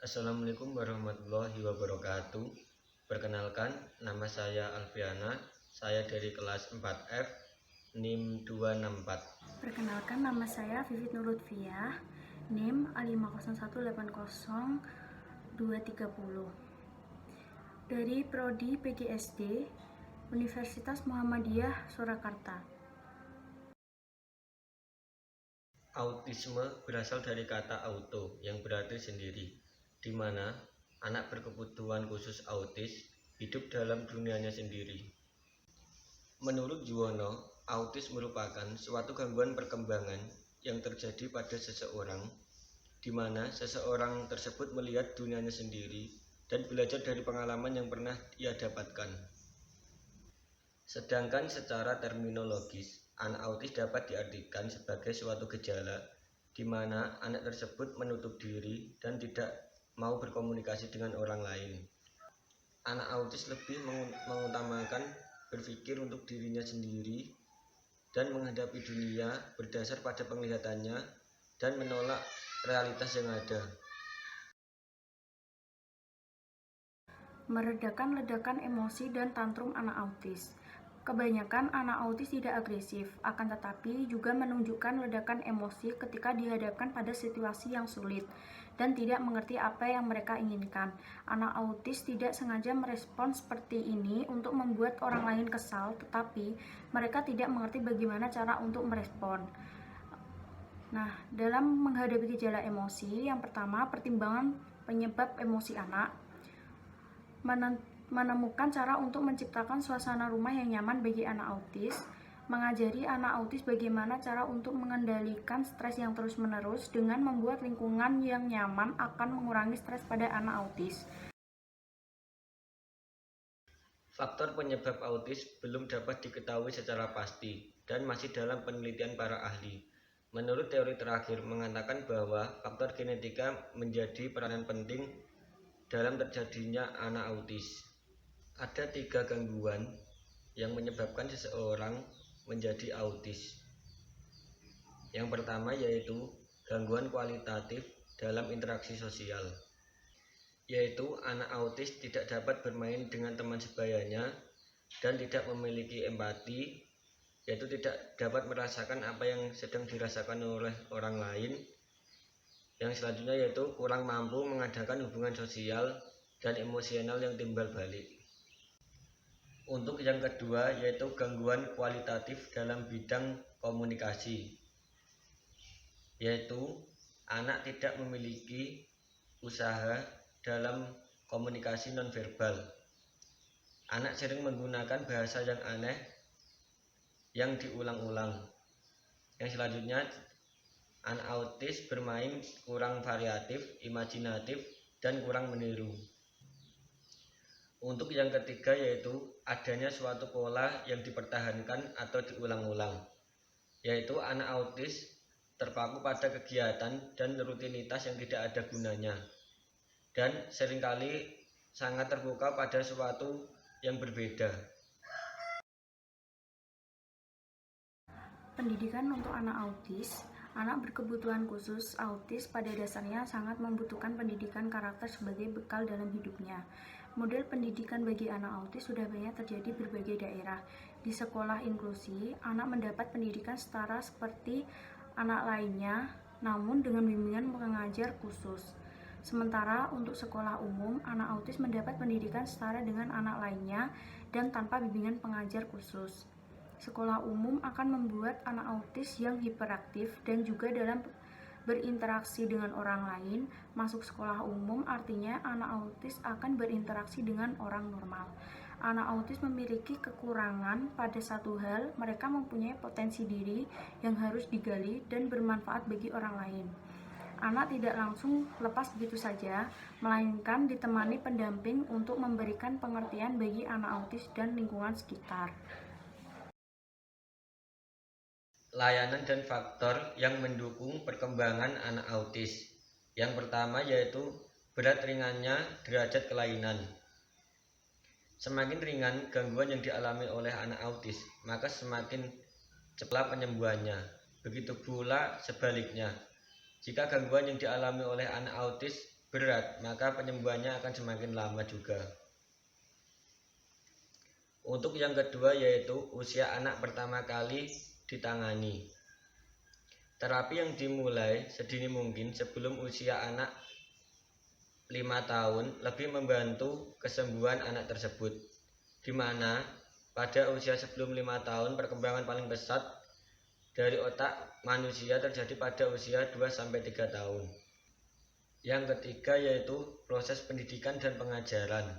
Assalamualaikum warahmatullahi wabarakatuh. Perkenalkan, nama saya Alfiana. Saya dari kelas 4F, NIM 264. Perkenalkan, nama saya Vivit Nurlutfiah, NIM A501802330 dari Prodi PGSD Universitas Muhammadiyah Surakarta. Autisme berasal dari kata auto yang berarti sendiri, di mana anak berkebutuhan khusus autis hidup dalam dunianya sendiri. Menurut Juwono, autis merupakan suatu gangguan perkembangan yang terjadi pada seseorang, di mana seseorang tersebut melihat dunianya sendiri dan belajar dari pengalaman yang pernah ia dapatkan. Sedangkan secara terminologis, anak autis dapat diartikan sebagai suatu gejala di mana anak tersebut menutup diri dan tidak mau berkomunikasi dengan orang lain. Anak autis lebih mengutamakan berpikir untuk dirinya sendiri dan menghadapi dunia berdasar pada penglihatannya dan menolak realitas yang ada. Meredakan ledakan emosi dan tantrum anak autis. Kebanyakan anak autis tidak agresif, akan tetapi juga menunjukkan ledakan emosi ketika dihadapkan pada situasi yang sulit dan tidak mengerti apa yang mereka inginkan. Anak autis tidak sengaja merespon seperti ini untuk membuat orang lain kesal, tetapi mereka tidak mengerti bagaimana cara untuk merespon. Nah, dalam menghadapi gejala emosi, yang pertama, pertimbangan penyebab emosi anak. Menemukan cara untuk menciptakan suasana rumah yang nyaman bagi anak autis, mengajari anak autis bagaimana cara untuk mengendalikan stres yang terus-menerus dengan membuat lingkungan yang nyaman akan mengurangi stres pada anak autis. Faktor penyebab autis belum dapat diketahui secara pasti dan masih dalam penelitian para ahli. Menurut teori terakhir mengatakan bahwa faktor genetika menjadi peranan penting dalam terjadinya anak autis. Ada 3 gangguan yang menyebabkan seseorang menjadi autis. Yang pertama yaitu gangguan kualitatif dalam interaksi sosial, yaitu anak autis tidak dapat bermain dengan teman sebayanya dan tidak memiliki empati, yaitu tidak dapat merasakan apa yang sedang dirasakan oleh orang lain. Yang selanjutnya yaitu kurang mampu mengadakan hubungan sosial dan emosional yang timbal balik. Untuk yang kedua yaitu gangguan kualitatif dalam bidang komunikasi, yaitu anak tidak memiliki usaha dalam komunikasi nonverbal. Anak sering menggunakan bahasa yang aneh yang diulang-ulang. Yang selanjutnya, anak autis bermain kurang variatif, imajinatif, dan kurang meniru. Untuk yang ketiga yaitu adanya suatu pola yang dipertahankan atau diulang-ulang, yaitu anak autis terpaku pada kegiatan dan rutinitas yang tidak ada gunanya dan seringkali sangat terbuka pada sesuatu yang berbeda. Pendidikan untuk anak autis. Anak berkebutuhan khusus autis pada dasarnya sangat membutuhkan pendidikan karakter sebagai bekal dalam hidupnya. Model pendidikan bagi anak autis sudah banyak terjadi di berbagai daerah. Di sekolah inklusi, anak mendapat pendidikan setara seperti anak lainnya, namun dengan bimbingan pengajar khusus. Sementara untuk sekolah umum, anak autis mendapat pendidikan setara dengan anak lainnya dan tanpa bimbingan pengajar khusus. Sekolah umum akan membuat anak autis yang hiperaktif dan juga dalam berinteraksi dengan orang lain. Masuk sekolah umum artinya anak autis akan berinteraksi dengan orang normal. Anak autis memiliki kekurangan pada satu hal, mereka mempunyai potensi diri yang harus digali dan bermanfaat bagi orang lain. Anak tidak langsung lepas begitu saja, melainkan ditemani pendamping untuk memberikan pengertian bagi anak autis dan lingkungan sekitar. Layanan dan faktor yang mendukung perkembangan anak autis. Yang pertama yaitu berat ringannya derajat kelainan. Semakin ringan gangguan yang dialami oleh anak autis, maka semakin cepat penyembuhannya. Begitu pula sebaliknya. Jika gangguan yang dialami oleh anak autis berat, maka penyembuhannya akan semakin lama juga. Untuk yang kedua yaitu usia anak pertama kali ditangani. Terapi yang dimulai sedini mungkin sebelum usia anak 5 tahun lebih membantu kesembuhan anak tersebut, di mana pada usia sebelum 5 tahun perkembangan paling pesat dari otak manusia terjadi pada usia 2-3 tahun. Yang ketiga yaitu proses pendidikan dan pengajaran,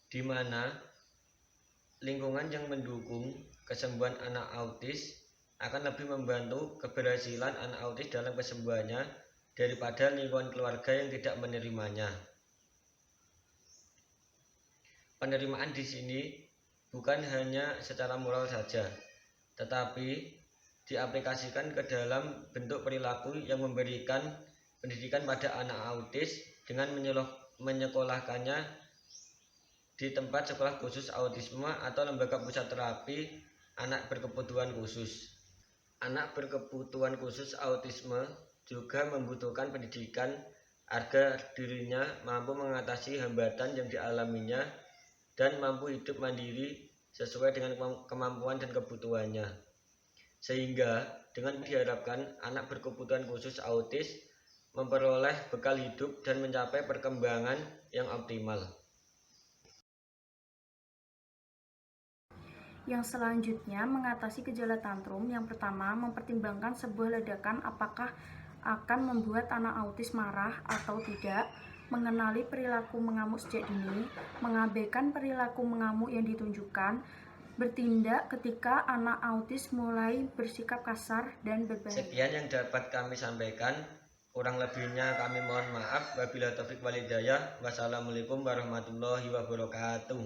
di mana lingkungan yang mendukung kesembuhan anak autis akan lebih membantu keberhasilan anak autis dalam kesembuhannya daripada lingkungan keluarga yang tidak menerimanya. Penerimaan di sini bukan hanya secara moral saja, tetapi diaplikasikan ke dalam bentuk perilaku yang memberikan pendidikan pada anak autis dengan menyekolahkannya di tempat sekolah khusus autisme atau lembaga pusat terapi anak berkebutuhan khusus. Anak berkebutuhan khusus autisme juga membutuhkan pendidikan agar dirinya mampu mengatasi hambatan yang dialaminya dan mampu hidup mandiri sesuai dengan kemampuan dan kebutuhannya. Sehingga dengan diharapkan anak berkebutuhan khusus autis memperoleh bekal hidup dan mencapai perkembangan yang optimal. Yang selanjutnya, mengatasi gejala tantrum. Yang pertama, mempertimbangkan sebuah ledakan apakah akan membuat anak autis marah atau tidak, mengenali perilaku mengamuk sejak dini, mengabaikan perilaku mengamuk yang ditunjukkan, bertindak ketika anak autis mulai bersikap kasar dan berbahaya. Sekian yang dapat kami sampaikan. Kurang lebihnya kami mohon maaf. Wabillahi taufiq wal hidayah. Wassalamualaikum warahmatullahi wabarakatuh.